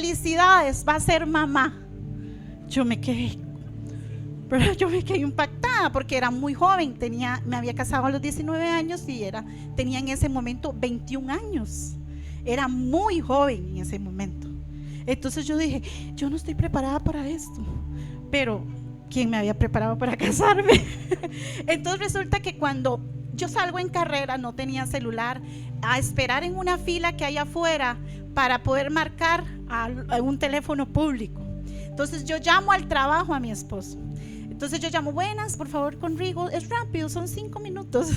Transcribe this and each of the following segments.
felicidades, va a ser mamá. Yo me quedé impactada porque era muy joven, me había casado a los 19 años y tenía en ese momento 21 años. Era muy joven en ese momento. Entonces yo dije, yo no estoy preparada para esto. Pero ¿quién me había preparado para casarme? Entonces resulta que cuando yo salgo en carrera, no tenía celular, a esperar en una fila que hay afuera para poder marcar a un teléfono público. Entonces yo llamo al trabajo a mi esposo. Entonces yo llamo, buenas, por favor, con Rigo, es rápido, son 5 minutos,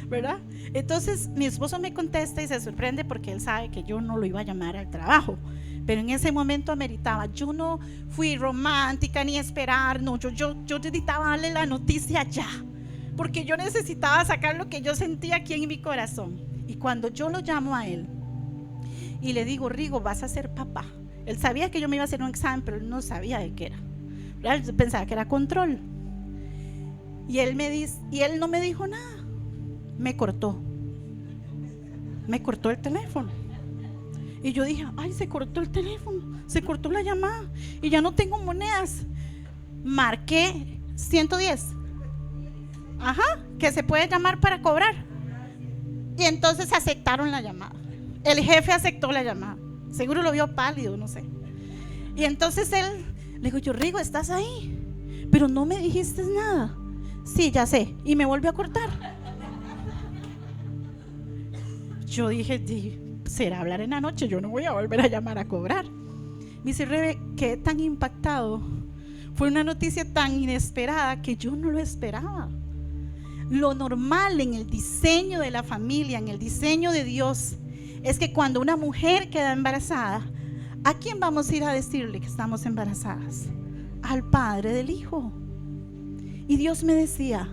¿verdad? Entonces mi esposo me contesta y se sorprende porque él sabe que yo no lo iba a llamar al trabajo, pero en ese momento ameritaba. Yo no fui romántica ni esperar, no, yo necesitaba darle la noticia ya, porque yo necesitaba sacar lo que yo sentía aquí en mi corazón. Y cuando yo lo llamo a él y le digo, Rigo, vas a ser papá. Él sabía que yo me iba a hacer un examen, pero él no sabía de qué era. Él pensaba que era control. Y él no me dijo nada. Me cortó el teléfono. Y yo dije, ay, se cortó el teléfono, se cortó la llamada y ya no tengo monedas. Marqué 110. Que se puede llamar para cobrar. Y entonces aceptaron la llamada. El jefe aceptó la llamada. Seguro lo vio pálido, no sé. Y entonces él, le digo yo, Rigo, ¿estás ahí? Pero no me dijiste nada. Sí, ya sé. Y me volvió a cortar. Yo dije, será hablar en la noche, yo no voy a volver a llamar a cobrar. Me dice, Rebe, quedé tan impactado. Fue una noticia tan inesperada que yo no lo esperaba. Lo normal en el diseño de la familia, en el diseño de Dios, es que cuando una mujer queda embarazada, ¿a quién vamos a ir a decirle que estamos embarazadas? Al padre del hijo. Y Dios me decía,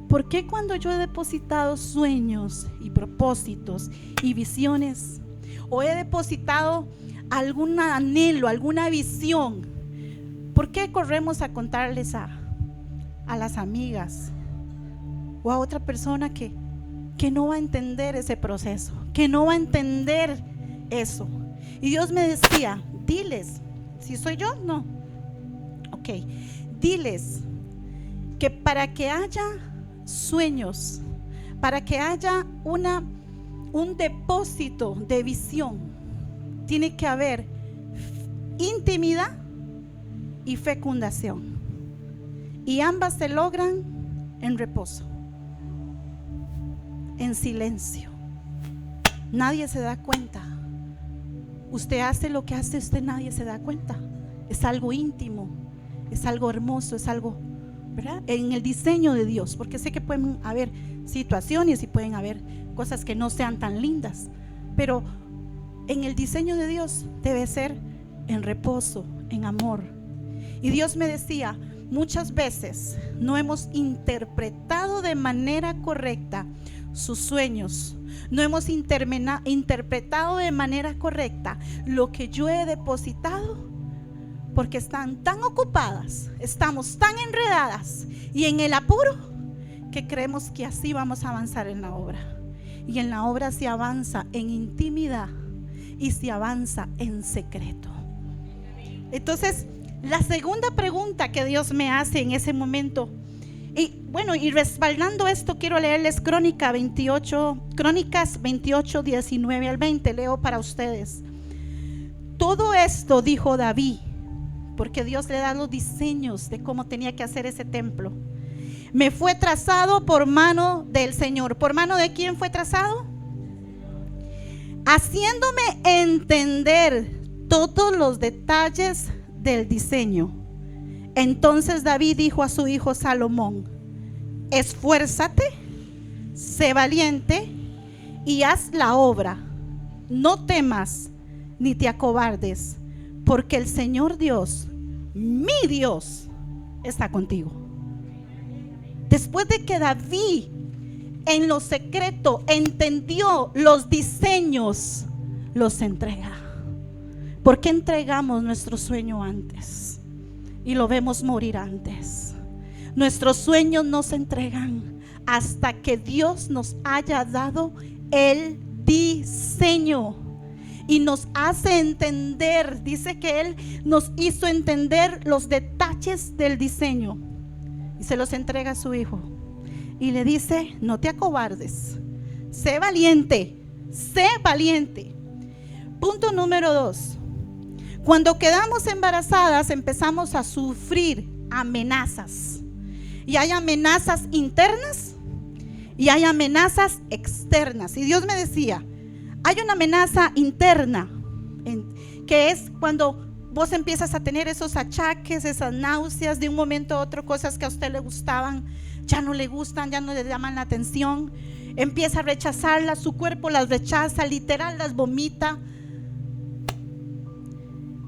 ¿por qué cuando yo he depositado sueños y propósitos y visiones, o he depositado algún anhelo, alguna visión, por qué corremos a contarles a las amigas o a otra persona que no va a entender ese proceso, que no va a entender eso? Y Dios me decía, diles, si soy yo, no, ok, diles que para que haya sueños, para que haya un depósito de visión, tiene que haber intimidad y fecundación, y ambas se logran en reposo, en silencio. Nadie se da cuenta. Usted hace lo que hace usted, nadie se da cuenta. Es algo íntimo, es algo hermoso, es algo, ¿verdad?, en el diseño de Dios, porque sé que pueden haber situaciones y pueden haber cosas que no sean tan lindas, pero en el diseño de Dios debe ser en reposo, en amor. Y Dios me decía, muchas veces no hemos interpretado de manera correcta sus sueños, no hemos interpretado de manera correcta lo que yo he depositado, porque están tan ocupadas, estamos tan enredadas y en el apuro, que creemos que así vamos a avanzar en la obra. Y en la obra se avanza en intimidad y se avanza en secreto. Entonces, la segunda pregunta que Dios me hace en ese momento, y bueno, y respaldando esto, quiero leerles Crónicas 28, 19 al 20. Leo para ustedes. Todo esto dijo David, porque Dios le da los diseños de cómo tenía que hacer ese templo. Me fue trazado por mano del Señor. ¿Por mano de quién fue trazado? Haciéndome entender todos los detalles del diseño. Entonces David dijo a su hijo Salomón: esfuérzate, sé valiente y haz la obra. No temas ni te acobardes, porque el Señor Dios, mi Dios, está contigo. Después de que David en lo secreto entendió los diseños, los entrega. ¿Por qué entregamos nuestro sueño antes y lo vemos morir antes? Nuestros sueños no se entregan hasta que Dios nos haya dado el diseño. y nos hace entender. Dice que Él nos hizo entender los detalles del diseño y se los entrega a su hijo y le dice: no te acobardes, sé valiente, sé valiente. Punto número 2. Cuando quedamos embarazadas empezamos a sufrir amenazas, y hay amenazas internas y hay amenazas externas. Y Dios me decía: hay una amenaza interna, que es cuando vos empiezas a tener esos achaques, esas náuseas, de un momento a otro cosas que a usted le gustaban ya no le gustan, ya no le llaman la atención, empieza a rechazarlas, su cuerpo las rechaza, literal las vomita.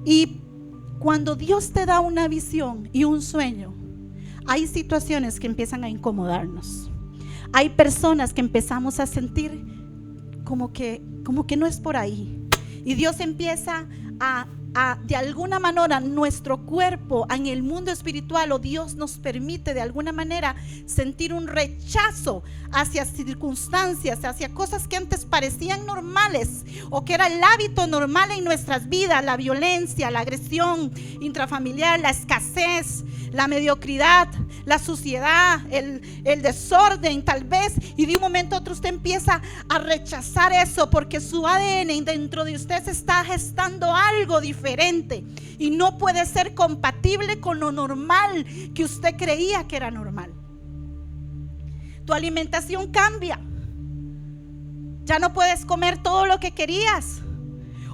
Y cuando Dios te da una visión y un sueño, hay situaciones que empiezan a incomodarnos. Hay personas que empezamos a sentir como que no es por ahí. Y Dios empieza a de alguna manera, nuestro cuerpo en el mundo espiritual, o Dios nos permite de alguna manera sentir un rechazo hacia circunstancias, hacia cosas que antes parecían normales o que era el hábito normal en nuestras vidas: la violencia, la agresión intrafamiliar, la escasez, la mediocridad, la suciedad, el desorden tal vez. Y de un momento a otro usted empieza a rechazar eso porque su ADN dentro de usted se está gestando algo diferente y no puede ser compatible con lo normal que usted creía que era normal. Tu alimentación cambia. Ya no puedes comer todo lo que querías,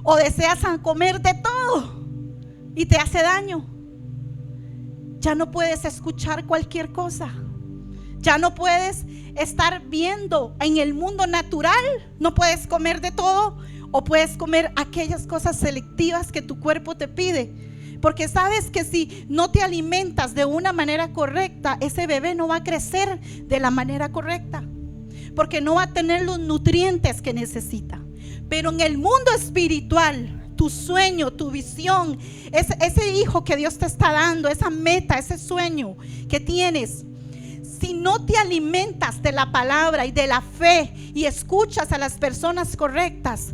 o deseas comer de todo y te hace daño. Ya no puedes escuchar cualquier cosa. Ya no puedes estar viendo en el mundo natural. No puedes comer de todo, o puedes comer aquellas cosas selectivas que tu cuerpo te pide. Porque sabes que si no te alimentas de una manera correcta, ese bebé no va a crecer de la manera correcta, porque no va a tener los nutrientes que necesita. Pero en el mundo espiritual, tu sueño, tu visión, ese hijo que Dios te está dando, esa meta, ese sueño que tienes, si no te alimentas de la palabra y de la fe y escuchas a las personas correctas,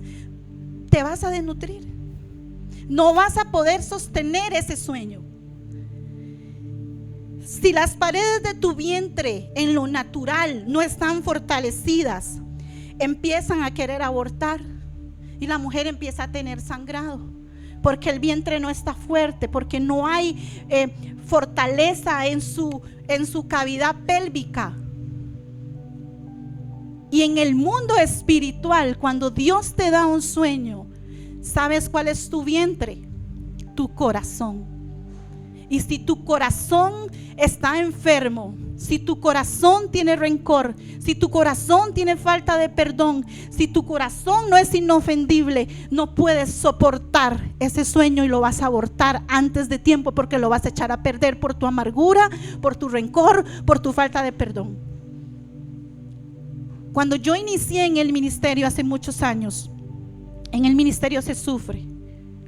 te vas a desnutrir. No vas a poder sostener ese sueño. Si las paredes de tu vientre en lo natural no están fortalecidas, empiezan a querer abortar y la mujer empieza a tener sangrado, porque el vientre no está fuerte, porque no hay fortaleza en su cavidad pélvica. Y en el mundo espiritual, cuando Dios te da un sueño, ¿sabes cuál es tu vientre? Tu corazón. Y si tu corazón está enfermo, si tu corazón tiene rencor, si tu corazón tiene falta de perdón, si tu corazón no es inofendible, no puedes soportar ese sueño y lo vas a abortar antes de tiempo, porque lo vas a echar a perder por tu amargura, por tu rencor, por tu falta de perdón. Cuando yo inicié en el ministerio hace muchos años, en el ministerio se sufre.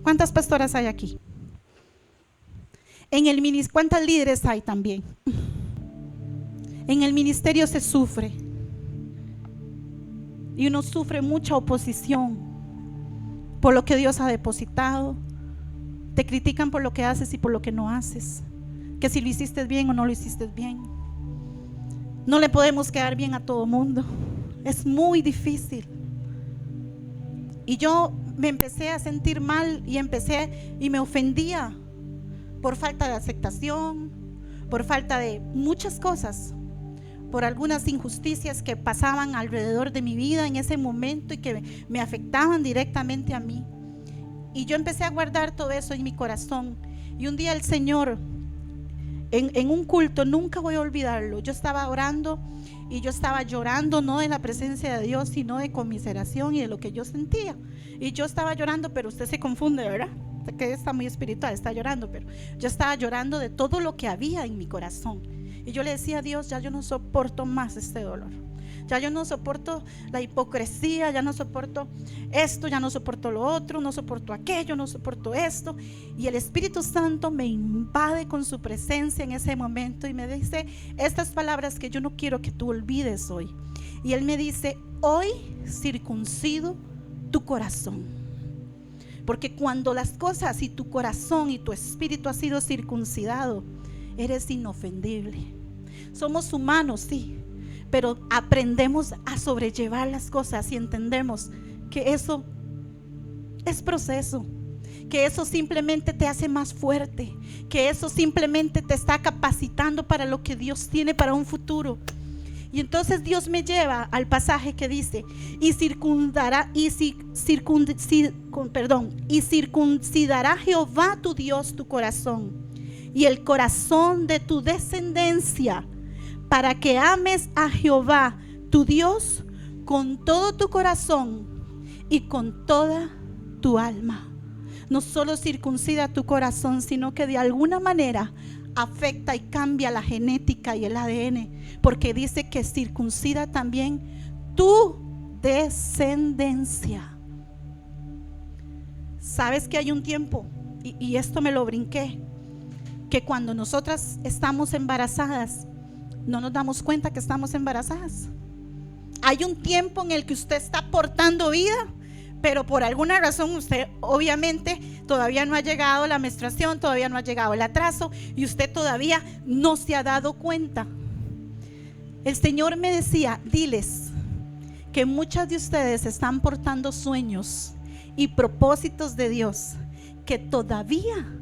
¿Cuántas pastoras hay aquí? En el ministerio, ¿cuántas líderes hay también? En el ministerio se sufre. Y uno sufre mucha oposición por lo que Dios ha depositado. Te critican por lo que haces y por lo que no haces. Que si lo hiciste bien o no lo hiciste bien. No le podemos quedar bien a todo mundo. Es muy difícil. Y yo me empecé a sentir mal y me ofendía por falta de aceptación, por falta de muchas cosas, por algunas injusticias que pasaban alrededor de mi vida en ese momento y que me afectaban directamente a mí. Y yo empecé a guardar todo eso en mi corazón. Y un día el Señor, en un culto, nunca voy a olvidarlo, yo estaba orando y yo estaba llorando, no de la presencia de Dios, sino de conmiseración y de lo que yo sentía. Y yo estaba llorando, pero usted se confunde, ¿verdad? Que está muy espiritual, está llorando, pero yo estaba llorando de todo lo que había en mi corazón. Y yo le decía a Dios: ya yo no soporto más este dolor, ya yo no soporto la hipocresía, ya no soporto esto, ya no soporto lo otro, no soporto aquello, no soporto esto. Y el Espíritu Santo me invade con su presencia en ese momento y me dice estas palabras que yo no quiero que tú olvides hoy. Y Él me dice: hoy circuncido tu corazón. Porque cuando las cosas y tu corazón y tu espíritu ha sido circuncidado, eres inofendible. Somos humanos, sí, pero aprendemos a sobrellevar las cosas y entendemos que eso es proceso, que eso simplemente te hace más fuerte, que eso simplemente te está capacitando para lo que Dios tiene para un futuro. Y entonces Dios me lleva al pasaje que dice: y circuncidará Jehová tu Dios tu corazón y el corazón de tu descendencia, para que ames a Jehová tu Dios con todo tu corazón y con toda tu alma. No solo circuncida tu corazón, sino que de alguna manera afecta y cambia la genética y el ADN, porque dice que circuncida también tu descendencia. Sabes que hay un tiempo, y esto me lo brinqué, que cuando nosotras estamos embarazadas no nos damos cuenta que estamos embarazadas. Hay un tiempo en el que usted está portando vida, pero por alguna razón usted obviamente todavía no ha llegado la menstruación, todavía no ha llegado el atraso y usted todavía no se ha dado cuenta. El Señor me decía: diles que muchas de ustedes están portando sueños y propósitos de Dios que todavía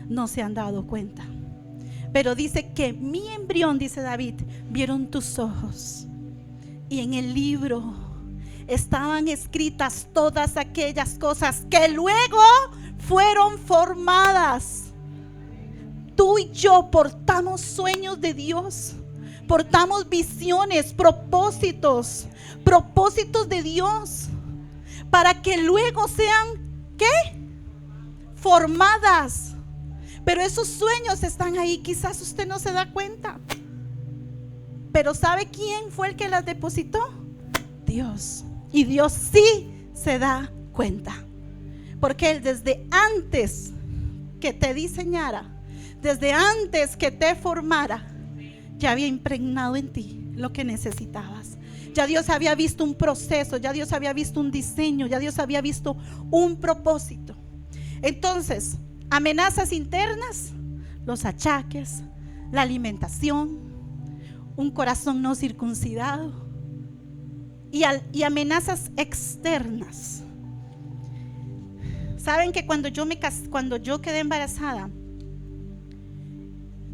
no se han dado cuenta. Pero dice que mi embrión, dice David, vieron tus ojos, y en el libro estaban escritas todas aquellas cosas que luego fueron formadas. Tú y yo portamos sueños de Dios, portamos visiones, propósitos de Dios, para que luego sean, ¿qué? Formadas. Pero esos sueños están ahí, quizás usted no se da cuenta. Pero ¿sabe quién fue el que las depositó? Dios. Y Dios sí se da cuenta, porque Él desde antes que te diseñara, desde antes que te formara, ya había impregnado en ti lo que necesitabas. Ya Dios había visto un proceso, ya Dios había visto un diseño, ya Dios había visto un propósito. Entonces, amenazas internas, los achaques, la alimentación, un corazón no circuncidado, y amenazas externas. Saben que cuando yo quedé embarazada,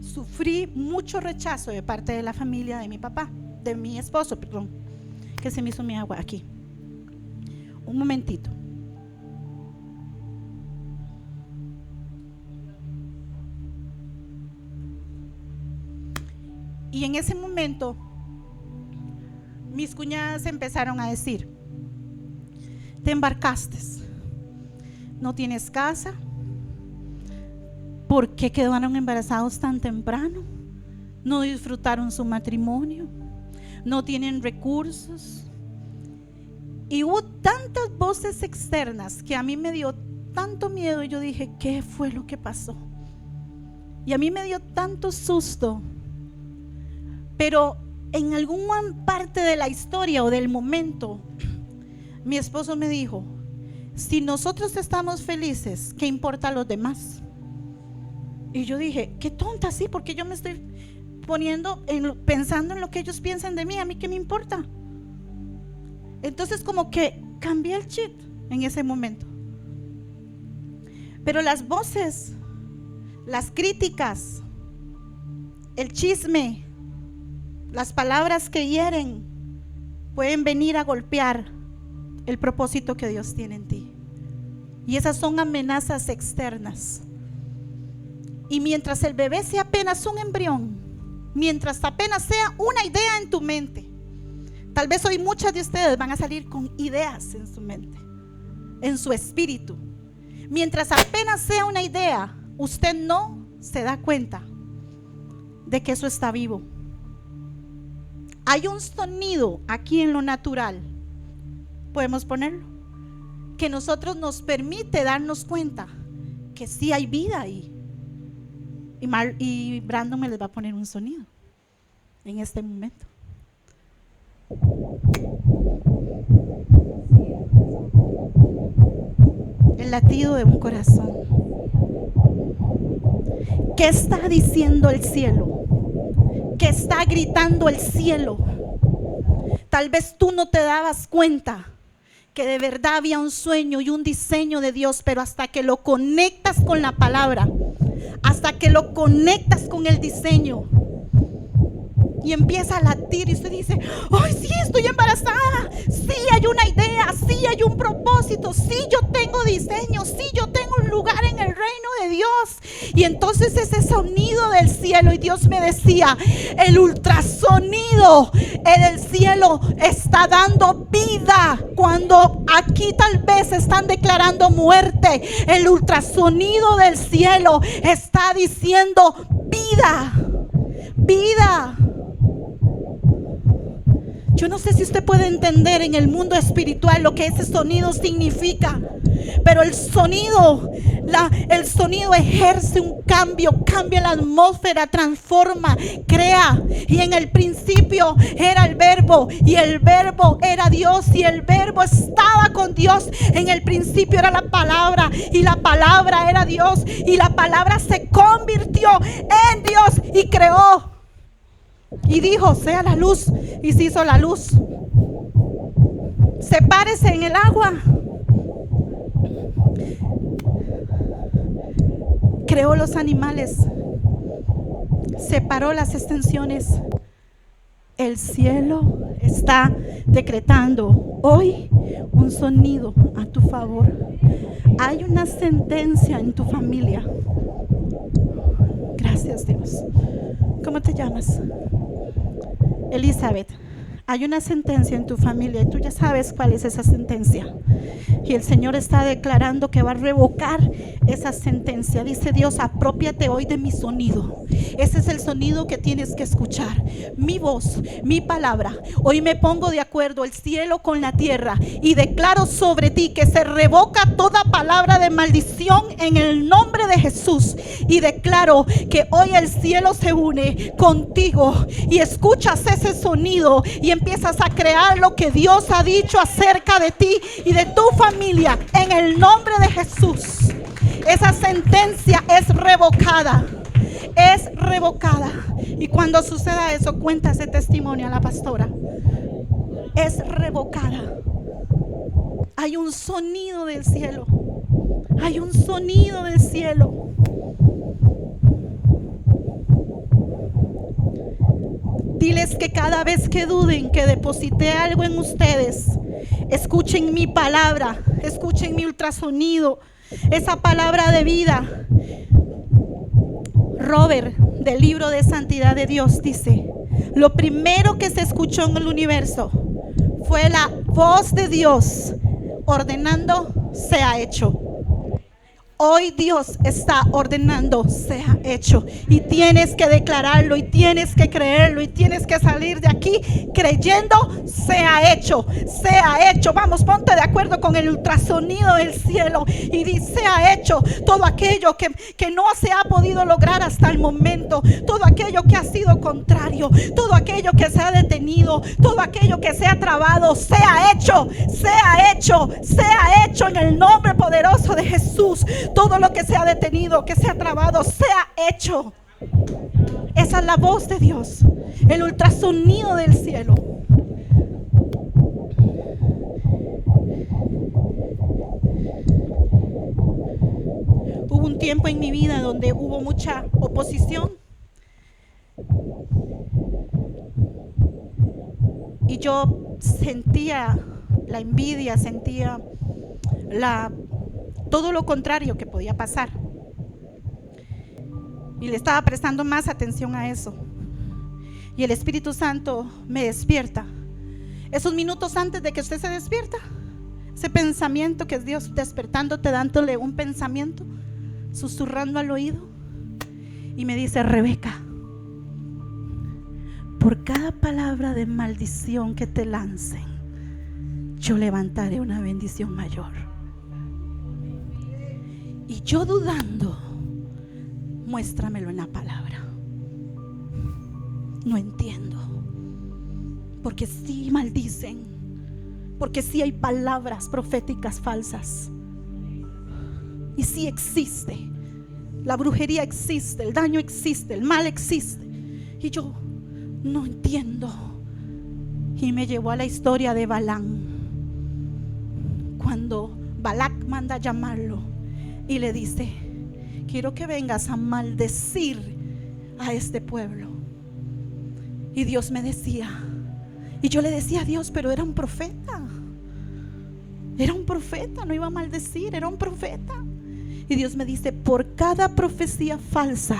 sufrí mucho rechazo de parte de la familia de mi papá, de mi esposo, perdón, que se me hizo mi agua aquí. Un momentito. Y en ese momento mis cuñadas empezaron a decir: te embarcaste, no tienes casa, ¿por qué quedaron embarazados tan temprano? No disfrutaron su matrimonio, no tienen recursos. Y hubo tantas voces externas que a mí me dio tanto miedo. Y yo dije: ¿qué fue lo que pasó? Y a mí me dio tanto susto. Pero en alguna parte de la historia o del momento, mi esposo me dijo: si nosotros estamos felices, ¿qué importa a los demás? Y yo dije: qué tonta, sí, porque yo me estoy pensando en lo que ellos piensan de mí, ¿a mí qué me importa? Entonces como que cambié el chip en ese momento. Pero las voces, las críticas, el chisme, las palabras que hieren pueden venir a golpear el propósito que Dios tiene en ti. Y esas son amenazas externas. Y mientras el bebé sea apenas un embrión, mientras apenas sea una idea en tu mente, tal vez hoy muchas de ustedes van a salir con ideas en su mente, en su espíritu. Mientras apenas sea una idea, usted no se da cuenta de que eso está vivo. Hay un sonido aquí en lo natural, podemos ponerlo, que nosotros nos permite darnos cuenta que sí hay vida ahí. Y Brandon me les va a poner un sonido en este momento. latido de un corazón. ¿Qué está diciendo el cielo? ¿Qué está gritando el cielo? Tal vez tú no te dabas cuenta que de verdad había un sueño y un diseño de Dios, pero hasta que lo conectas con la palabra, hasta que lo conectas con el diseño y empieza a latir y usted dice: ¡ay, sí, estoy embarazada! Sí, hay una idea, sí, hay un propósito, sí, yo tengo diseño, sí, yo tengo un lugar en el reino de Dios. Y entonces ese sonido del cielo, y Dios me decía: el ultrasonido en el cielo está dando vida. Cuando aquí tal vez están declarando muerte, el ultrasonido del cielo está diciendo vida, vida. Yo no sé si usted puede entender en el mundo espiritual lo que ese sonido significa, pero el sonido ejerce un cambio, cambia la atmósfera, transforma, crea. Y en el principio era el verbo, y el verbo era Dios, y el verbo estaba con Dios. En el principio era la palabra, y la palabra era Dios, y la palabra se convirtió en Dios y creó. Y dijo: sea la luz, y se hizo la luz. Sepárese en el agua. Creó los animales, separó las extensiones. El cielo está decretando hoy un sonido a tu favor. Hay una sentencia en tu familia. Gracias, Dios. ¿Cómo te llamas? Elizabeth. Hay una sentencia en tu familia y tú ya sabes cuál es esa sentencia. Y el Señor está declarando que va a revocar esa sentencia. Dice Dios: aprópiate hoy de mi sonido. Ese es el sonido que tienes que escuchar. Mi voz, mi palabra. Hoy me pongo de acuerdo el cielo con la tierra y declaro sobre ti que se revoca toda palabra de maldición en el nombre de Jesús. Y declaro que hoy el cielo se une contigo y escuchas ese sonido y empiezas a crear lo que Dios ha dicho acerca de ti y de tu familia en el nombre de Jesús. Esa sentencia es revocada. Es revocada. Y cuando suceda eso, cuenta ese testimonio a la pastora. Es revocada. Hay un sonido del cielo. Hay un sonido del cielo. Diles que cada vez que duden que deposité algo en ustedes, escuchen mi palabra, escuchen mi ultrasonido, esa palabra de vida. Robert, del libro de Santidad de Dios, dice: lo primero que se escuchó en el universo fue la voz de Dios ordenando: sea hecho. Hoy Dios está ordenando: sea hecho. Y tienes que declararlo, y tienes que creerlo, y tienes que salir de aquí creyendo: sea hecho, sea hecho. Vamos, ponte de acuerdo con el ultrasonido del cielo y dice: sea hecho. Todo aquello que no se ha podido lograr hasta el momento, todo aquello que ha sido contrario, todo aquello que se ha detenido, todo aquello que se ha trabado, sea hecho, sea hecho, sea hecho en el nombre poderoso de Jesús. Todo lo que se ha detenido, que se ha trabado, sea hecho. Esa es la voz de Dios, el ultrasonido del cielo. Hubo un tiempo en mi vida donde hubo mucha oposición y yo sentía la envidia, sentía todo lo contrario que podía pasar, y le estaba prestando más atención a eso. Y el Espíritu Santo me despierta. Esos minutos antes de que usted se despierta, ese pensamiento que es Dios despertándote, dándole un pensamiento, susurrando al oído, y me dice: Rebeca, por cada palabra de maldición que te lancen, yo levantaré una bendición mayor. Y yo dudando: muéstramelo en la palabra. No entiendo, porque sí maldicen, porque sí hay palabras proféticas falsas. Y sí existe. La brujería existe, el daño existe, el mal existe. Y yo no entiendo. Y me llevó a la historia de Balaam. Cuando Balac manda a llamarlo y le dice: quiero que vengas a maldecir a este pueblo. Y Dios me decía, y yo le decía a Dios, pero era un profeta. Era un profeta, no iba a maldecir, era un profeta. Y Dios me dice: por cada profecía falsa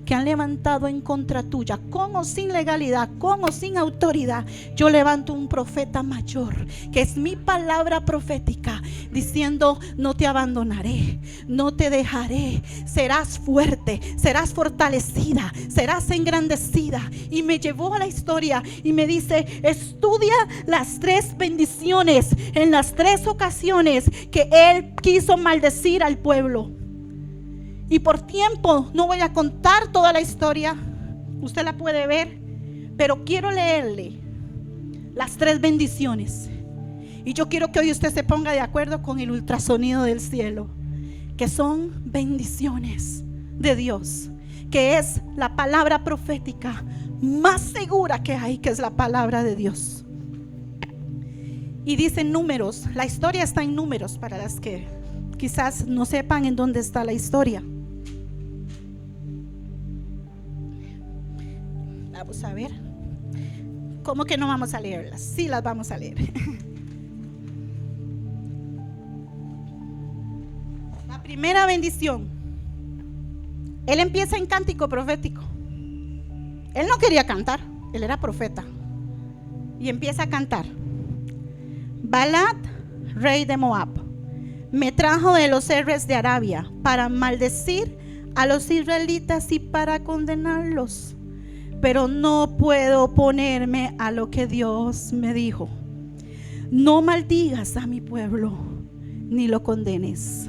que han levantado en contra tuya, con o sin legalidad, con o sin autoridad, yo levanto un profeta mayor, que es mi palabra profética, diciendo: no te abandonaré, no te dejaré, serás fuerte, serás fortalecida, serás engrandecida. Y me llevó a la historia y me dice: estudia las 3 bendiciones en las 3 ocasiones que él quiso maldecir al pueblo. Y por tiempo no voy a contar toda la historia, usted la puede ver, pero quiero leerle las 3 bendiciones. Y yo quiero que hoy usted se ponga de acuerdo con el ultrasonido del cielo, que son bendiciones de Dios, que es la palabra profética más segura que hay, que es la palabra de Dios. Y dice en Números, la historia está en Números, para las que quizás no sepan en dónde está la historia. Vamos a ver. ¿Cómo que no vamos a leerlas? Sí, las vamos a leer. La primera bendición, él empieza en cántico profético. Él no quería cantar, él era profeta. Y empieza a cantar: Balad, rey de Moab, me trajo de los Erres de Arabia para maldecir a los israelitas y para condenarlos. Pero no puedo oponerme a lo que Dios me dijo. No maldigas a mi pueblo, ni lo condenes.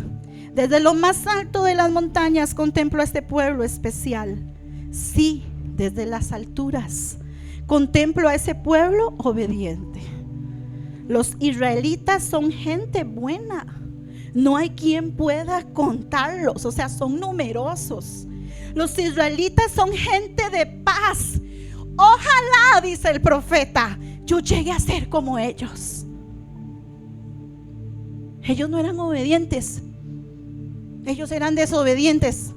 Desde lo más alto de las montañas contemplo a este pueblo especial. Sí, desde las alturas contemplo a ese pueblo obediente. Los israelitas son gente buena. No hay quien pueda contarlos, o sea, son numerosos. Los israelitas son gente de paz. Ojalá, dice el profeta, yo llegue a ser como ellos. Ellos no eran obedientes, ellos eran desobedientes.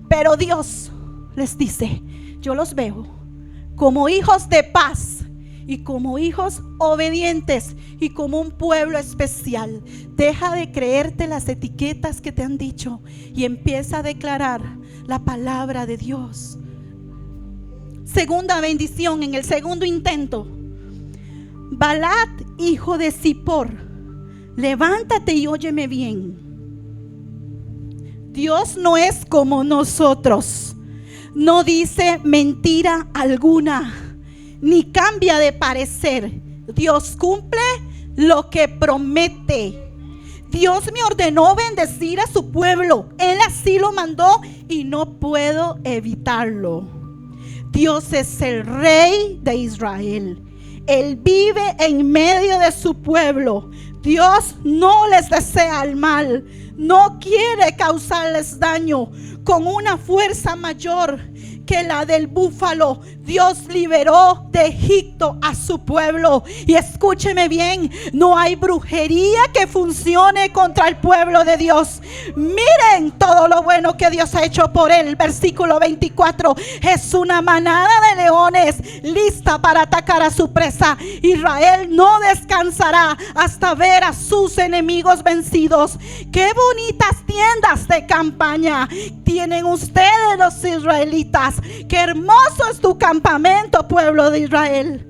Pero Dios les dice: yo los veo como hijos de paz y como hijos obedientes y como un pueblo especial. Deja de creerte las etiquetas que te han dicho y empieza a declarar la palabra de Dios. Segunda bendición, en el segundo intento: Balad, hijo de Zippor, levántate y óyeme bien. Dios no es como nosotros, no dice mentira alguna, ni cambia de parecer. Dios cumple lo que promete. Dios me ordenó bendecir a su pueblo, Él así lo mandó y no puedo evitarlo. Dios es el Rey de Israel. Él vive en medio de su pueblo. Dios no les desea el mal, no quiere causarles daño. Con una fuerza mayor que la del búfalo, Dios liberó de Egipto a su pueblo. Y escúcheme bien, no hay brujería que funcione contra el pueblo de Dios. Miren todo lo bueno que Dios ha hecho por él. Versículo 24: es una manada de leones lista para atacar a su presa. Israel no descansará hasta ver a sus enemigos vencidos. Qué bonitas tiendas de campaña tienen ustedes, los israelitas. Qué hermoso es tu campamento, pueblo de Israel.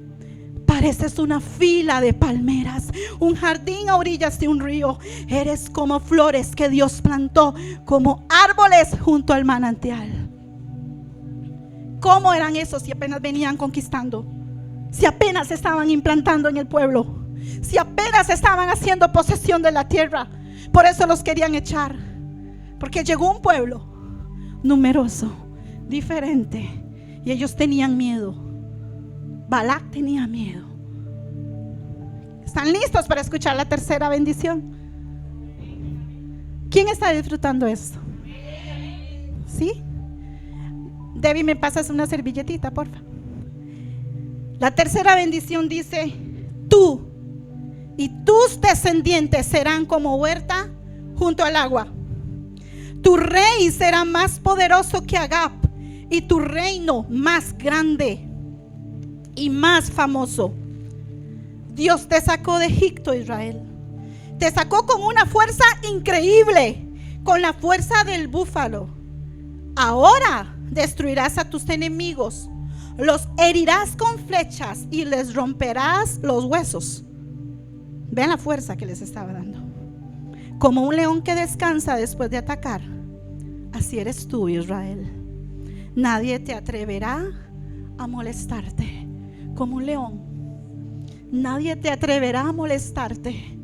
Pareces una fila de palmeras, un jardín a orillas de un río. Eres como flores que Dios plantó, como árboles junto al manantial. ¿Cómo eran esos si apenas venían conquistando? Si apenas se estaban implantando en el pueblo, si apenas estaban haciendo posesión de la tierra. Por eso los querían echar, porque llegó un pueblo numeroso, diferente, y ellos tenían miedo. Balac tenía miedo. ¿Están listos para escuchar la tercera bendición? ¿Quién está disfrutando esto? ¿Sí? Debbie, ¿me pasas una servilletita, porfa? La tercera bendición dice: tú y tus descendientes serán como huerta junto al agua. Tu rey será más poderoso que Agag, y tu reino más grande y más famoso. Dios te sacó de Egipto, Israel. Te sacó con una fuerza increíble, con la fuerza del búfalo. Ahora destruirás a tus enemigos, los herirás con flechas y les romperás los huesos. Vean la fuerza que les estaba dando. Como un león que descansa después de atacar, así eres tú, Israel. Nadie te atreverá a molestarte. Como un león, nadie te atreverá a molestarte.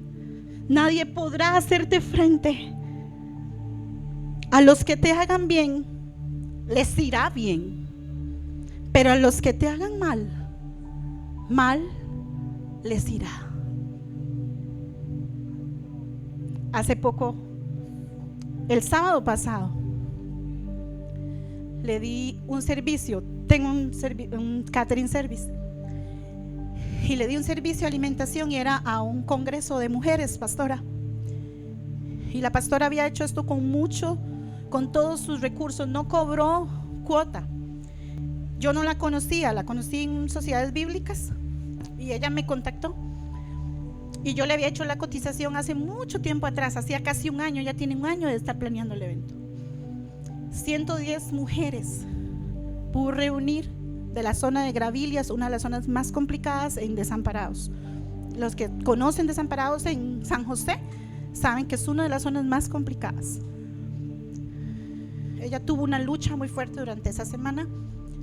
Nadie podrá hacerte frente. A los que te hagan bien, les irá bien. Pero a los que te hagan mal, mal les irá. Hace poco, el sábado pasado, le di un servicio. Tengo un catering service, y le di un servicio de alimentación, y era a un congreso de mujeres, pastora. Y la pastora había hecho esto con todos sus recursos, no cobró cuota. Yo no la conocí en sociedades bíblicas, y ella me contactó. Y yo le había hecho la cotización hace mucho tiempo atrás, hacía casi un año, ya tiene un año de estar planeando el evento. 110 mujeres pudo reunir de la zona de Gravilias, una de las zonas más complicadas en Desamparados. Los que conocen Desamparados en San José saben que es una de las zonas más complicadas. Ella tuvo una lucha muy fuerte durante esa semana,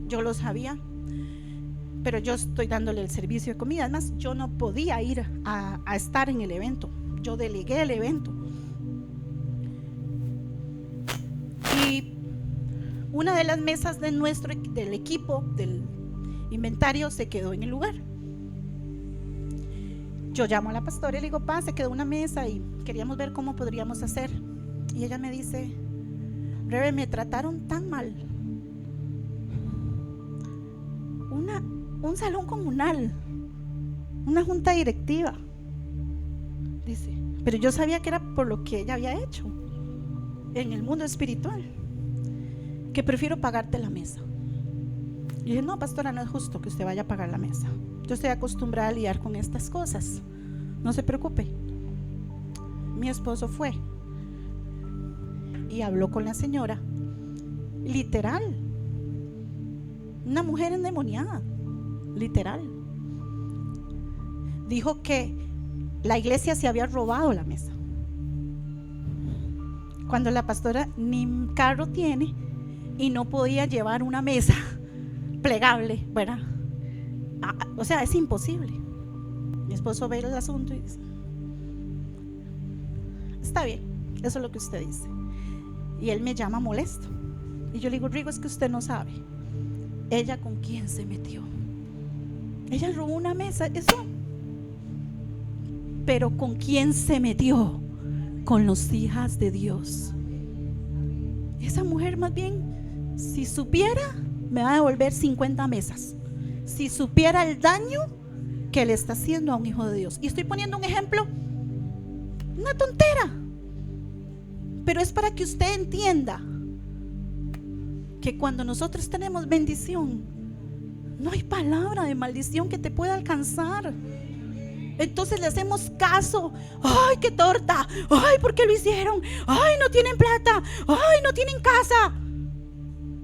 yo lo sabía, pero yo estoy dándole el servicio de comida. Además, yo no podía ir a estar en el evento, yo delegué el evento. Y una de las mesas del equipo del inventario se quedó en el lugar. Yo llamo a la pastora y le digo: pa, se quedó una mesa y queríamos ver cómo podríamos hacer. Y ella me dice: Rebe, me trataron tan mal. Un salón comunal, una junta directiva, dice, pero yo sabía que era por lo que ella había hecho en el mundo espiritual, que prefiero pagarte la mesa. Y dije: no, pastora, no es justo que usted vaya a pagar la mesa. Yo estoy acostumbrada a lidiar con estas cosas, no se preocupe. Mi esposo fue y habló con la señora, literal, una mujer endemoniada, literal. Dijo que la iglesia se había robado la mesa, cuando la pastora ni carro tiene y no podía llevar una mesa plegable, ¿verdad? O sea, es imposible. Mi esposo ve el asunto y dice: está bien, eso es lo que usted dice. Y él me llama molesto, y yo le digo: Rigo, es que usted no sabe ella con quién se metió. Ella robó una mesa, eso, pero ¿con quién se metió? Con los hijas de Dios. Esa mujer, más bien, si supiera, me va a devolver 50 mesas. Si supiera el daño que le está haciendo a un hijo de Dios. Y estoy poniendo un ejemplo, una tontera, pero es para que usted entienda que cuando nosotros tenemos bendición, no hay palabra de maldición que te pueda alcanzar. Entonces le hacemos caso. Ay, qué torta. Ay, ¿por qué lo hicieron? Ay, no tienen plata. Ay, no tienen casa.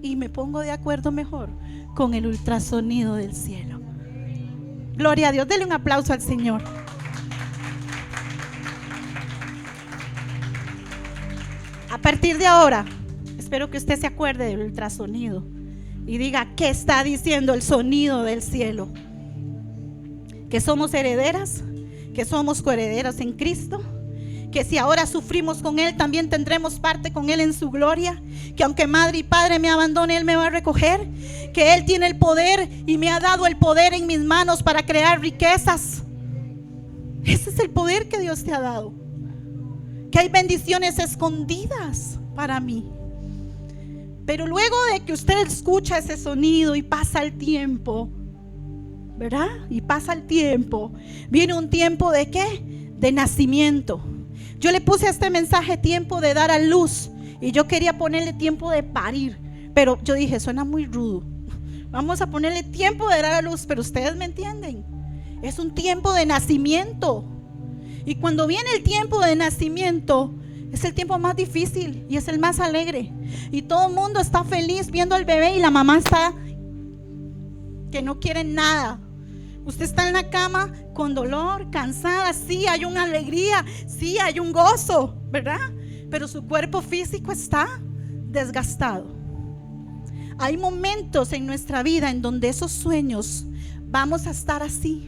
Y me pongo de acuerdo mejor con el ultrasonido del cielo. Gloria a Dios. Dele un aplauso al Señor. A partir de ahora, espero que usted se acuerde del ultrasonido y diga: ¿qué está diciendo el sonido del cielo? Que somos herederas, que somos coherederas en Cristo, que si ahora sufrimos con Él, también tendremos parte con Él en su gloria, que aunque madre y padre me abandone, Él me va a recoger, que Él tiene el poder y me ha dado el poder en mis manos para crear riquezas. Ese es el poder que Dios te ha dado. que hay bendiciones escondidas para mí. Pero luego de que usted escucha ese sonido y pasa el tiempo, ¿verdad? Y pasa el tiempo, viene un tiempo ¿de qué? De nacimiento. Yo le puse a este mensaje tiempo de dar a luz, y yo quería ponerle tiempo de parir, pero yo dije, suena muy rudo. Vamos a ponerle tiempo de dar a luz, pero ustedes me entienden. Es un tiempo de nacimiento. Y cuando viene el tiempo de nacimiento, es el tiempo más difícil y es el más alegre. Y todo el mundo está feliz viendo al bebé y la mamá está que no quiere nada. Usted está en la cama con dolor, cansada. Sí, hay una alegría, sí, hay un gozo, ¿verdad? Pero su cuerpo físico está desgastado. Hay momentos en nuestra vida en donde esos sueños vamos a estar así,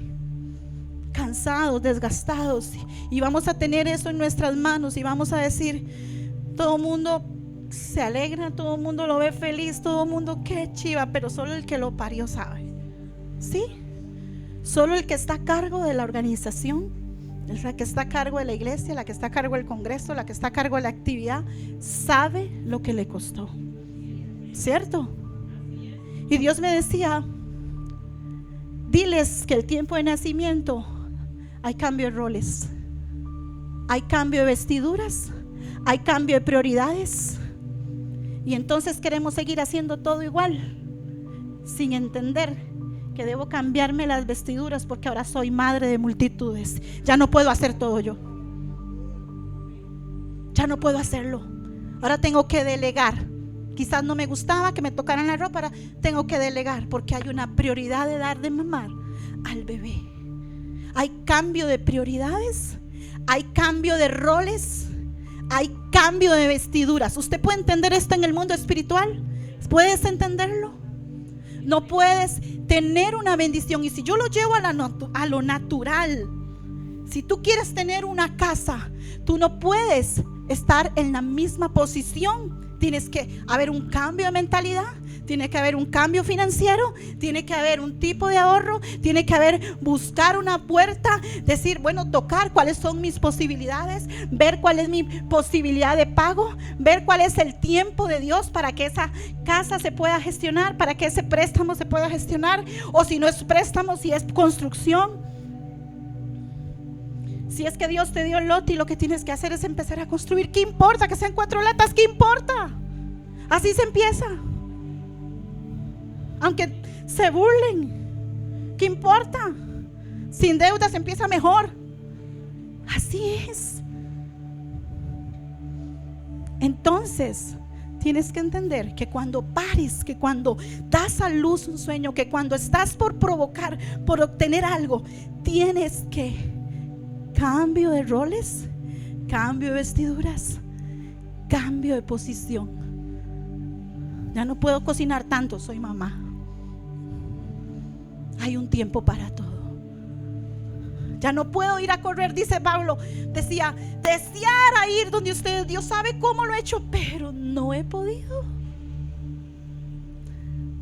cansados, desgastados, y vamos a tener eso en nuestras manos y vamos a decir, todo el mundo se alegra, todo el mundo lo ve feliz, todo el mundo qué chiva, pero solo el que lo parió sabe. ¿Sí? Solo el que está a cargo de la organización, la que está a cargo de la iglesia, la que está a cargo del congreso, la que está a cargo de la actividad, sabe lo que le costó, ¿cierto? Y Dios me decía, diles que el tiempo de nacimiento hay cambio de roles, hay cambio de vestiduras, hay cambio de prioridades. Y entonces queremos seguir haciendo todo igual, sin entender que debo cambiarme las vestiduras, porque ahora soy madre de multitudes. Ya no puedo hacer todo yo, ya no puedo hacerlo. Ahora tengo que delegar. Quizás no me gustaba que me tocaran la ropa, ahora tengo que delegar, porque hay una prioridad de dar de mamar al bebé. Hay cambio de prioridades, hay cambio de roles, hay cambio de vestiduras. ¿Usted puede entender esto en el mundo espiritual? ¿Puedes entenderlo? No puedes tener una bendición. Y si yo lo llevo a lo natural, si tú quieres tener una casa, tú no puedes estar en la misma posición. Tienes que haber un cambio de mentalidad, tiene que haber un cambio financiero, tiene que haber un tipo de ahorro, tiene que haber buscar una puerta, decir, bueno, tocar cuáles son mis posibilidades, ver cuál es mi posibilidad de pago, ver cuál es el tiempo de Dios para que esa casa se pueda gestionar, para que ese préstamo se pueda gestionar, o si no es préstamo, si es construcción. Si es que Dios te dio el lote y lo que tienes que hacer es empezar a construir, ¿qué importa que sean 4 latas? ¿Qué importa? Así se empieza. Aunque se burlen, ¿qué importa? Sin deuda se empieza mejor. Así es. Entonces tienes que entender que cuando pares, que cuando das a luz un sueño, que cuando estás por provocar, por obtener algo, tienes que cambio de roles, cambio de vestiduras, cambio de posición. Ya no puedo cocinar tanto, soy mamá. Hay un tiempo para todo. Ya no puedo ir a correr, dice Pablo. Decía, deseara ir donde ustedes, Dios sabe cómo lo he hecho, pero no he podido.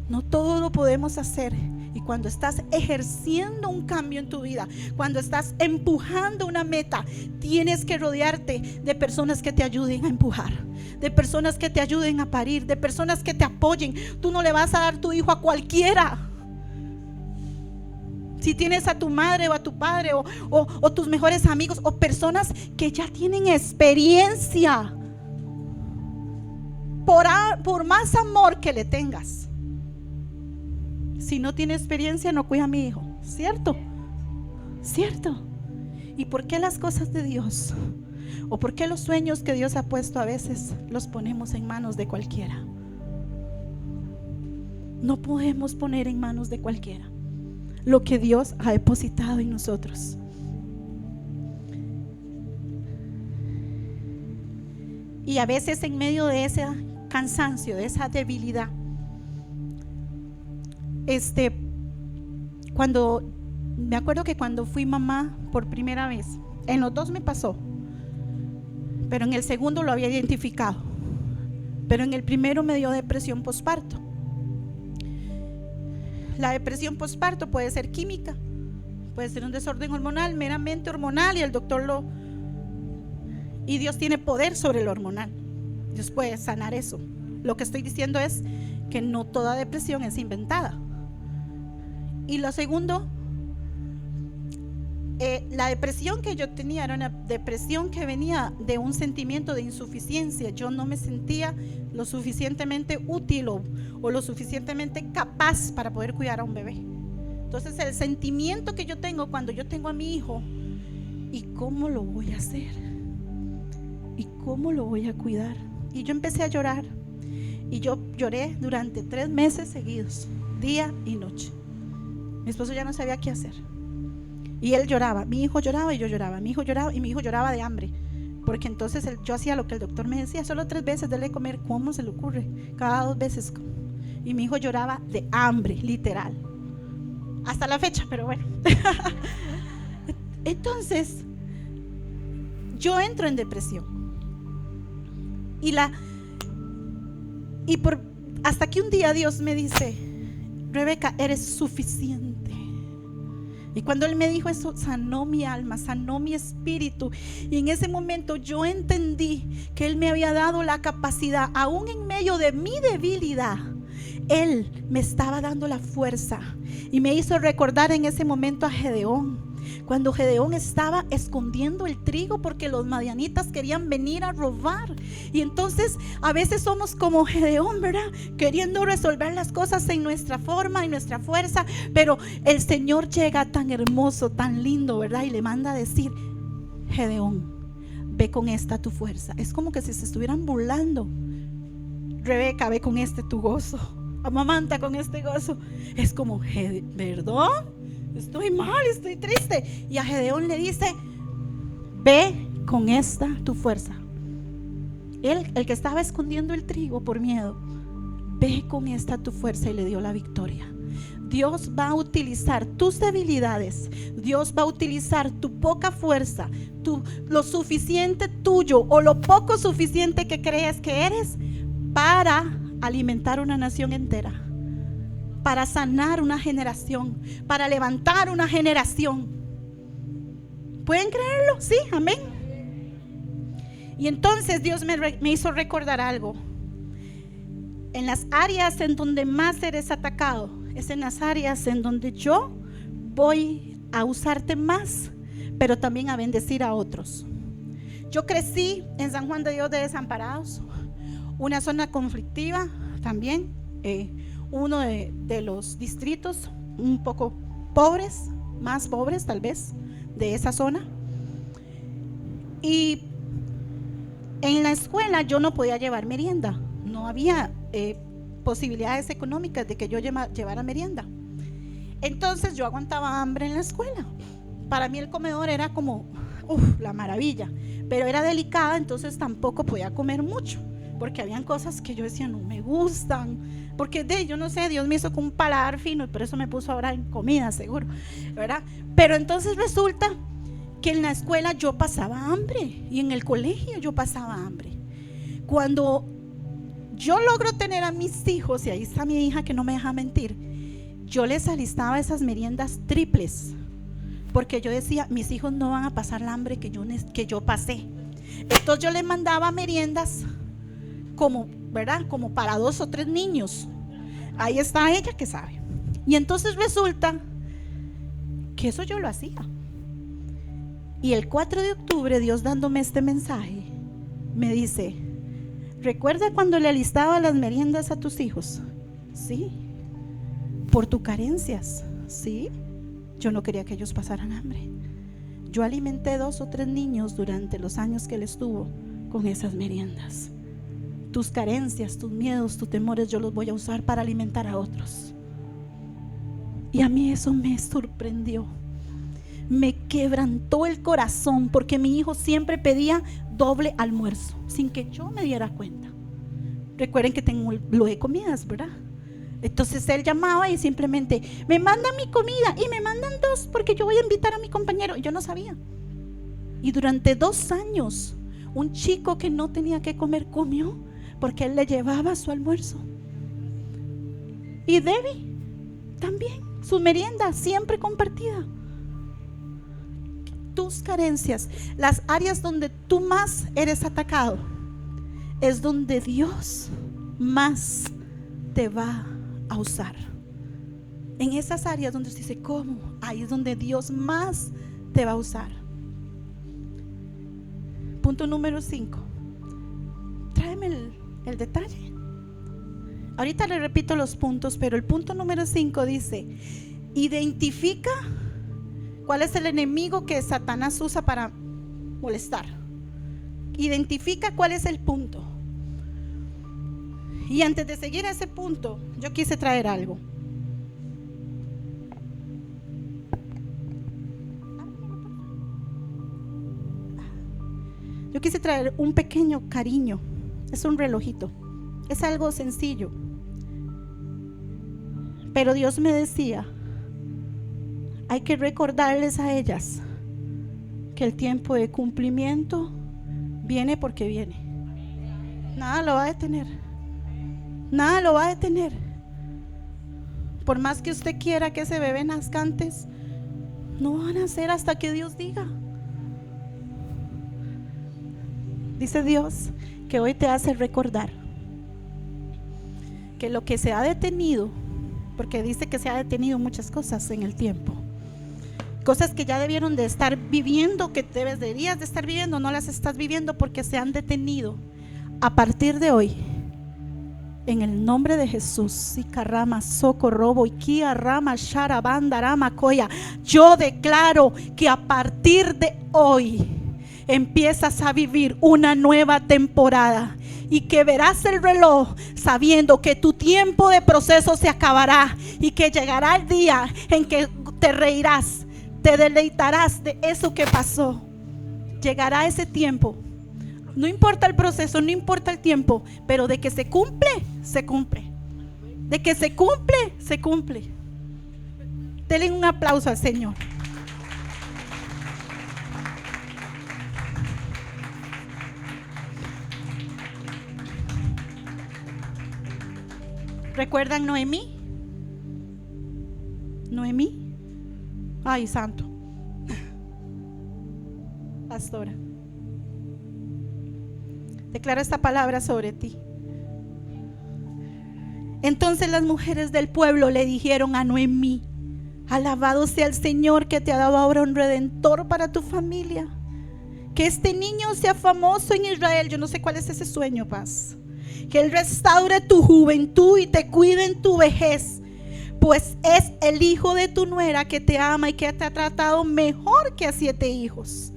No todo lo podemos hacer. Y cuando estás ejerciendo un cambio en tu vida, cuando estás empujando una meta, tienes que rodearte de personas que te ayuden a empujar, de personas que te ayuden a parir, de personas que te apoyen. Tú no le vas a dar tu hijo a cualquiera. Si tienes a tu madre o a tu padre o tus mejores amigos o personas que ya tienen experiencia, por más amor que le tengas, si no tiene experiencia, no cuida a mi hijo. ¿Cierto? ¿Cierto? ¿Y por qué las cosas de Dios? ¿O por qué los sueños que Dios ha puesto a veces los ponemos en manos de cualquiera? No podemos poner en manos de cualquiera lo que Dios ha depositado en nosotros. Y a veces en medio de ese cansancio, de esa debilidad, cuando me acuerdo que cuando fui mamá por primera vez, en los 2 me pasó, pero en el segundo lo había identificado, pero en el primero me dio depresión posparto. La depresión posparto puede ser química, puede ser un desorden hormonal, meramente hormonal, y el doctor Y Dios tiene poder sobre lo hormonal. Dios puede sanar eso. Lo que estoy diciendo es que no toda depresión es inventada. Y lo segundo, la depresión que yo tenía era una depresión que venía de un sentimiento de insuficiencia. Yo no me sentía lo suficientemente útil o lo suficientemente capaz para poder cuidar a un bebé. Entonces el sentimiento que yo tengo cuando yo tengo a mi hijo, ¿y cómo lo voy a hacer? ¿Y cómo lo voy a cuidar? Y yo empecé a llorar. Y yo lloré durante 3 meses seguidos, día y noche. Mi esposo ya no sabía qué hacer. Y él lloraba, mi hijo lloraba y yo lloraba, mi hijo lloraba y mi hijo lloraba de hambre. Porque entonces yo hacía lo que el doctor me decía, solo 3 veces dele comer. ¿Cómo se le ocurre? Cada 2 veces. Y mi hijo lloraba de hambre, literal. Hasta la fecha, pero bueno. Entonces, yo entro en depresión. Hasta que un día Dios me dice: Rebeca, eres suficiente. Y cuando Él me dijo eso, sanó mi alma, sanó mi espíritu. Y en ese momento yo entendí que Él me había dado la capacidad, aún en medio de mi debilidad, Él me estaba dando la fuerza. Y me hizo recordar en ese momento a Gedeón, cuando Gedeón estaba escondiendo el trigo porque los madianitas querían venir a robar. Y entonces a veces somos como Gedeón, ¿verdad? Queriendo resolver las cosas en nuestra forma, en nuestra fuerza. Pero el Señor llega tan hermoso, tan lindo, ¿verdad? Y le manda a decir: Gedeón, ve con esta tu fuerza. Es como que si se estuvieran burlando. Rebeca, ve con este tu gozo. Amamanta con este gozo. Es como, ¿perdón? Estoy mal, estoy triste. Y a Gedeón le dice: ve con esta tu fuerza. Él, el que estaba escondiendo el trigo por miedo, ve con esta tu fuerza, y le dio la victoria. Dios va a utilizar tus debilidades. Dios va a utilizar tu poca fuerza, lo suficiente tuyo o lo poco suficiente que crees que eres, para alimentar una nación entera, para sanar una generación, para levantar una generación. ¿Pueden creerlo? Sí, amén. Y entonces Dios me hizo recordar algo. En las áreas en donde más eres atacado, es en las áreas en donde yo voy a usarte más, pero también a bendecir a otros. Yo crecí en San Juan de Dios de Desamparados, una zona conflictiva también, uno de los distritos un poco pobres, más pobres tal vez, de esa zona. Y en la escuela yo no podía llevar merienda, no había posibilidades económicas de que yo llevara merienda. Entonces yo aguantaba hambre en la escuela. Para mí el comedor era como la maravilla, pero era delicada, entonces tampoco podía comer mucho, porque habían cosas que yo decía no me gustan, porque yo no sé, Dios me hizo con un paladar fino y por eso me puso ahora en comida, seguro, ¿verdad? Pero entonces resulta que en la escuela yo pasaba hambre y en el colegio yo pasaba hambre. Cuando yo logro tener a mis hijos, y ahí está mi hija que no me deja mentir, yo les alistaba esas meriendas triples, porque yo decía, mis hijos no van a pasar la hambre que yo pasé. Entonces yo les mandaba meriendas como, ¿verdad? Como para 2 o 3 niños. Ahí está ella que sabe. Y entonces resulta que eso yo lo hacía. Y el 4 de octubre, Dios dándome este mensaje, me dice: ¿recuerda cuando le alistaba las meriendas a tus hijos? Sí. Por tus carencias. Sí. Yo no quería que ellos pasaran hambre. Yo alimenté 2 o 3 niños durante los años que él estuvo con esas meriendas. Tus carencias, tus miedos, tus temores, yo los voy a usar para alimentar a otros. Y a mí eso me sorprendió. Me quebrantó el corazón, porque mi hijo siempre pedía doble almuerzo sin que yo me diera cuenta. Recuerden que tengo lo de comidas, ¿verdad? Entonces él llamaba y simplemente me mandan mi comida y me mandan 2 porque yo voy a invitar a mi compañero. Yo no sabía. Y durante 2 años un chico que no tenía que comer comió, porque él le llevaba su almuerzo. Y Debbie también, su merienda siempre compartida. tus carencias, las áreas donde tú más eres atacado, es donde Dios más te va a usar. En esas áreas donde usted dice, ¿cómo? Ahí es donde Dios más te va a usar. Punto número 5. Tráeme el detalle. Ahorita le repito los puntos, pero el punto número 5 dice: identifica cuál es el enemigo que Satanás usa para molestar. Identifica cuál es el punto. Y antes de seguir a ese punto, yo quise traer algo. Yo quise traer un pequeño cariño. Es un relojito. Es algo sencillo. Pero Dios me decía, hay que recordarles a ellas que el tiempo de cumplimiento viene porque viene. Nada lo va a detener. Nada lo va a detener. Por más que usted quiera que ese bebé nazca antes, no van a nacer hasta que Dios diga. Dice Dios que hoy te hace recordar que lo que se ha detenido, porque dice que se ha detenido muchas cosas en el tiempo, cosas que ya debieron de estar viviendo, que deberías de estar viviendo, no las estás viviendo porque se han detenido. A partir de hoy, en el nombre de Jesús, Sicarama, Socorobo, Ikia, Rama, Sharabanda, Rama, Koya, yo declaro que a partir de hoy empiezas a vivir una nueva temporada y que verás el reloj sabiendo que tu tiempo de proceso se acabará y que llegará el día en que te reirás, te deleitarás de eso que pasó. Llegará ese tiempo. No importa el proceso, no importa el tiempo, pero de que se cumple, se cumple. De que se cumple, se cumple. Denle un aplauso al Señor. ¿Recuerdan Noemí? Noemí. Ay, santo. Pastora, declaro esta palabra sobre ti. Entonces las mujeres del pueblo le dijeron a Noemí: alabado sea el Señor que te ha dado ahora un redentor para tu familia. Que este niño sea famoso en Israel. Yo no sé cuál es ese sueño, Paz. Que Él restaure tu juventud y te cuide en tu vejez, pues es el hijo de tu nuera que te ama y que te ha tratado mejor que a 7 hijos.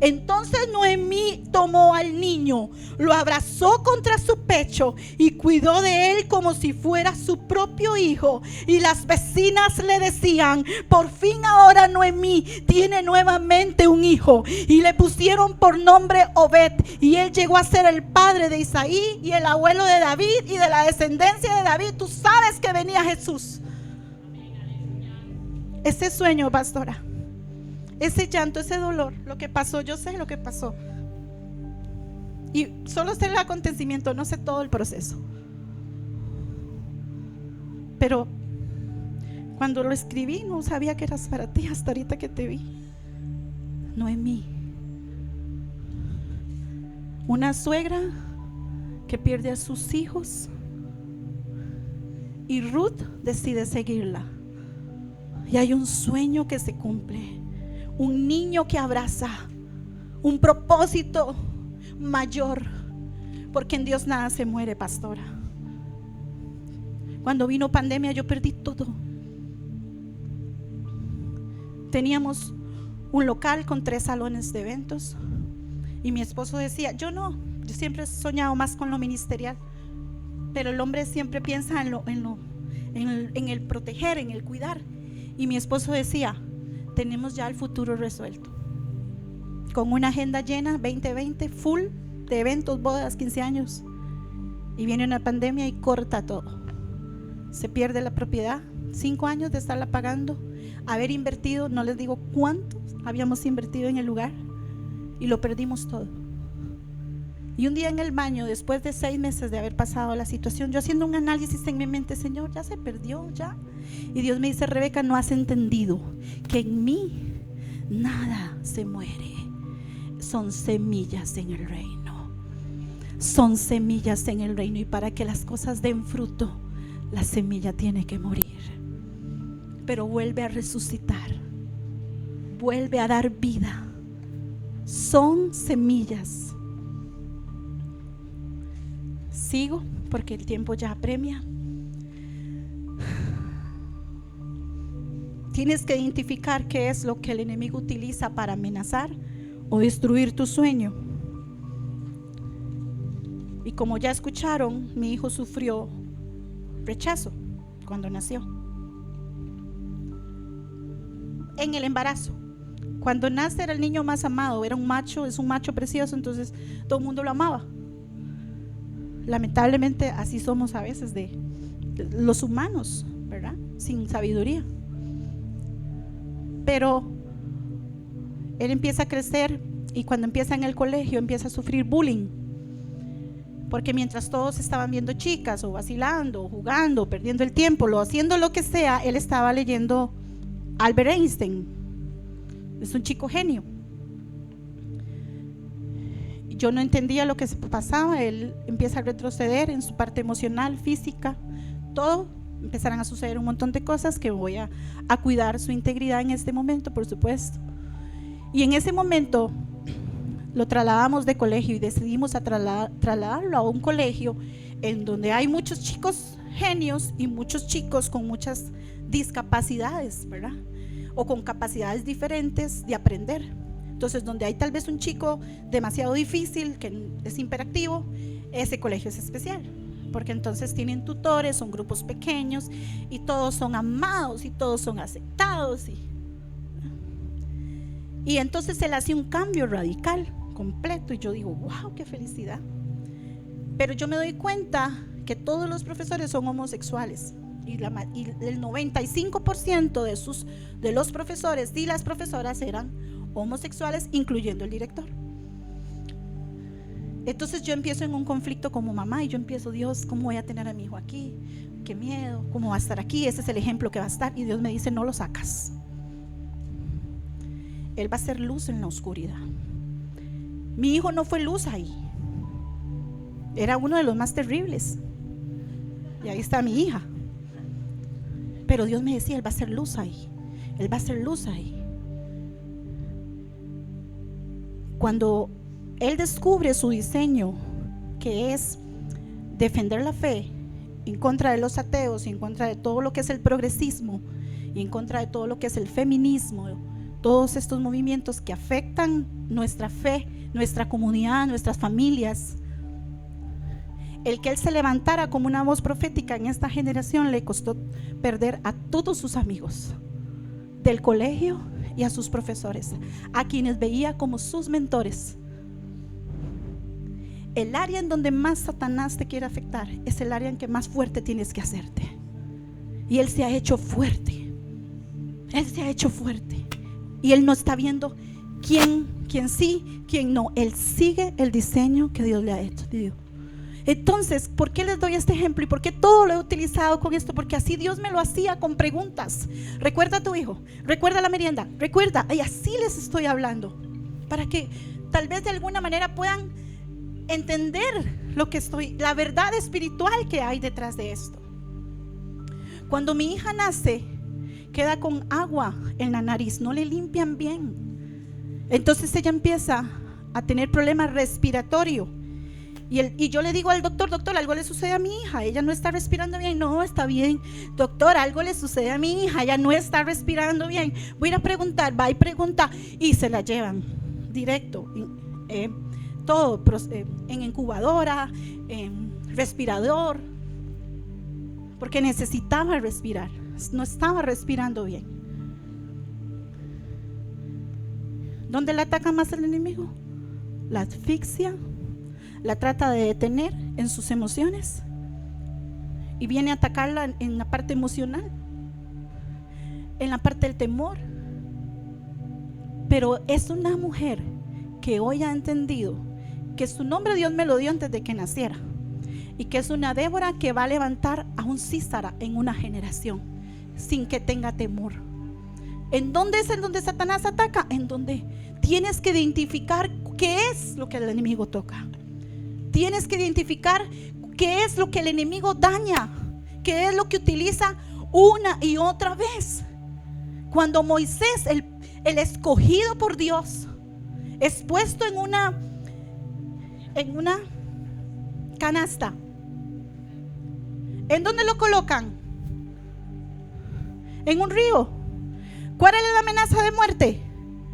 Entonces Noemí tomó al niño, lo abrazó contra su pecho y cuidó de él como si fuera su propio hijo. Y las vecinas le decían: por fin ahora Noemí tiene nuevamente un hijo. Y le pusieron por nombre Obed, y él llegó a ser el padre de Isaí y el abuelo de David, y de la descendencia de David tú sabes que venía Jesús. Ese sueño, pastora, ese llanto, ese dolor, lo que pasó, yo sé lo que pasó. Y solo sé el acontecimiento, no sé todo el proceso. Pero cuando lo escribí no sabía que eras para ti hasta ahorita que te vi. Noemí, una suegra que pierde a sus hijos, y Ruth decide seguirla. Y hay un sueño que se cumple. Un niño que abraza, un propósito mayor, porque en Dios nada se muere, pastora. Cuando vino pandemia yo perdí todo. Teníamos un local con 3 salones de eventos y mi esposo decía, yo siempre he soñado más con lo ministerial, pero el hombre siempre piensa en el proteger, en el cuidar. Y mi esposo decía, tenemos ya el futuro resuelto, con una agenda llena 2020 full de eventos, bodas, 15 años, y viene una pandemia y corta todo. Se pierde la propiedad, 5 años de estarla pagando, haber invertido, no les digo cuánto habíamos invertido en el lugar, y lo perdimos todo. Y un día en el baño, después de 6 meses de haber pasado la situación, yo haciendo un análisis en mi mente, Señor, ya se perdió, ya. Y Dios me dice, Rebeca, no has entendido que en mí Nada se muere. Son semillas en el reino. Son semillas en el reino. Y para que las cosas den fruto, la semilla tiene que morir. Pero vuelve a resucitar. Vuelve a dar vida. Son semillas. Sigo porque el tiempo ya apremia. Tienes que identificar qué es lo que el enemigo utiliza para amenazar o destruir tu sueño. Y como ya escucharon, mi hijo sufrió rechazo cuando nació. En el embarazo. Cuando nace era el niño más amado, era un macho, es un macho precioso, entonces todo el mundo lo amaba. Lamentablemente así somos a veces de los humanos, ¿verdad? Sin sabiduría. Pero él empieza a crecer y cuando empieza en el colegio empieza a sufrir bullying. Porque mientras todos estaban viendo chicas o vacilando, o jugando, perdiendo el tiempo, haciendo lo que sea, él estaba leyendo Albert Einstein. Es un chico genio. Yo no entendía lo que se pasaba. Él empieza a retroceder en su parte emocional, física, todo. Empezarán a suceder un montón de cosas que voy a cuidar su integridad en este momento, por supuesto. Y en ese momento lo trasladamos de colegio y decidimos trasladarlo a un colegio en donde hay muchos chicos genios y muchos chicos con muchas discapacidades, ¿verdad? O con capacidades diferentes de aprender. Entonces, donde hay tal vez un chico demasiado difícil, que es hiperactivo, ese colegio es especial. Porque entonces tienen tutores, son grupos pequeños y todos son amados y todos son aceptados. Y entonces él hace un cambio radical, completo, y yo digo, wow, qué felicidad. Pero yo me doy cuenta que todos los profesores son homosexuales y el 95% de los profesores y las profesoras eran homosexuales, incluyendo el director. Entonces yo empiezo en un conflicto como mamá y yo empiezo, Dios, ¿cómo voy a tener a mi hijo aquí? Qué miedo, ¿cómo va a estar aquí? Ese es el ejemplo que va a estar. Y Dios me dice, no lo sacas. Él va a ser luz en la oscuridad. Mi hijo no fue luz ahí. Era uno de los más terribles. Y ahí está mi hija. Pero Dios me decía, él va a ser luz ahí. Él va a ser luz ahí. Cuando él descubre su diseño, que es defender la fe en contra de los ateos y en contra de todo lo que es el progresismo y en contra de todo lo que es el feminismo, todos estos movimientos que afectan nuestra fe, nuestra comunidad, nuestras familias. El que él se levantara como una voz profética en esta generación le costó perder a todos sus amigos del colegio y a sus profesores, a quienes veía como sus mentores. El área en donde más Satanás te quiere afectar es el área en que más fuerte tienes que hacerte. Y él se ha hecho fuerte. Él se ha hecho fuerte. Y él no está viendo quién sí, quién no. Él sigue el diseño que Dios le ha hecho. Entonces, ¿por qué les doy este ejemplo? ¿Y por qué todo lo he utilizado con esto? Porque así Dios me lo hacía con preguntas. Recuerda a tu hijo, recuerda la merienda, recuerda. Y así les estoy hablando. Para que tal vez de alguna manera puedan entender la verdad espiritual que hay detrás de esto. Cuando mi hija nace, queda con agua en la nariz, no le limpian bien. Entonces ella empieza a tener problemas respiratorios. Y yo le digo al doctor, algo le sucede a mi hija, ella no está respirando bien. No, está bien, doctor, algo le sucede a mi hija, ella no está respirando bien. Voy a ir a preguntar, va y pregunta, y se la llevan directo, todo en incubadora, en respirador, porque necesitaba respirar, no estaba respirando bien. ¿Dónde la ataca más el enemigo? La asfixia. La trata de detener en sus emociones y viene a atacarla en la parte emocional, en la parte del temor. Pero es una mujer que hoy ha entendido que su nombre Dios me lo dio antes de que naciera y que es una Débora que va a levantar a un Císara en una generación sin que tenga temor. ¿En dónde es en donde Satanás ataca? En donde tienes que identificar qué es lo que el enemigo toca. Tienes que identificar qué es lo que el enemigo daña, qué es lo que utiliza una y otra vez. Cuando Moisés, el escogido por Dios, es puesto en una canasta, ¿en dónde lo colocan? En un río. ¿Cuál es la amenaza de muerte?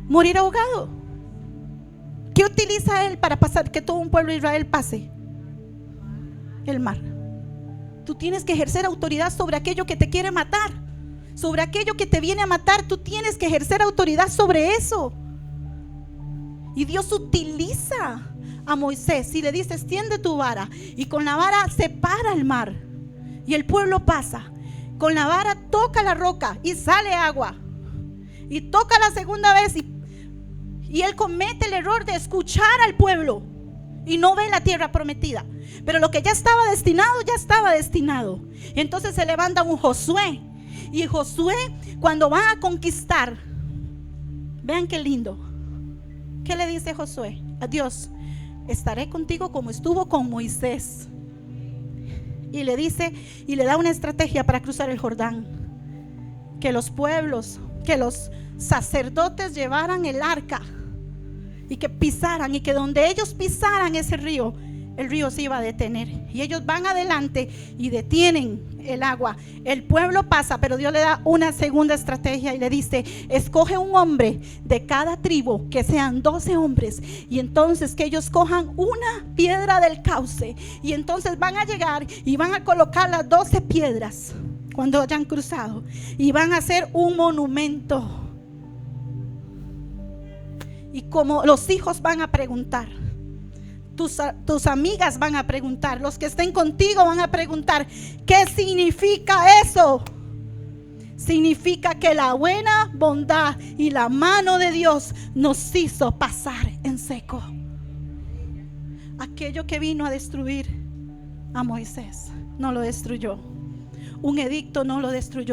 Morir ahogado. ¿Qué utiliza él para pasar, que todo un pueblo de Israel pase? El mar. Tú tienes que ejercer autoridad sobre aquello que te quiere matar, sobre aquello que te viene a matar. Tú tienes que ejercer autoridad sobre eso. Y Dios utiliza a Moisés y le dice: extiende tu vara, y con la vara separa el mar y el pueblo pasa. Con la vara toca la roca y sale agua, y toca la segunda vez y él comete el error de escuchar al pueblo y no ve la tierra prometida. Pero lo que ya estaba destinado, ya estaba destinado. Entonces se levanta un Josué, y Josué, cuando va a conquistar, vean qué lindo. ¿Qué le dice Josué a Dios? Estaré contigo como estuvo con Moisés. Y le dice, y le da una estrategia para cruzar el Jordán: que los pueblos, que los sacerdotes llevaran el arca y que pisaran, y que donde ellos pisaran ese río, el río se iba a detener. Y ellos van adelante y detienen el agua. El pueblo pasa, pero Dios le da una segunda estrategia y le dice: escoge un hombre de cada tribu, que sean 12 hombres, y entonces que ellos cojan una piedra del cauce, y entonces van a llegar y van a colocar las 12 piedras cuando hayan cruzado, y van a hacer un monumento. Y como los hijos van a preguntar, tus amigas van a preguntar, los que estén contigo van a preguntar: ¿qué significa eso? Significa que la buena bondad y la mano de Dios nos hizo pasar en seco. Aquello que vino a destruir a Moisés no lo destruyó. Un edicto no lo destruyó.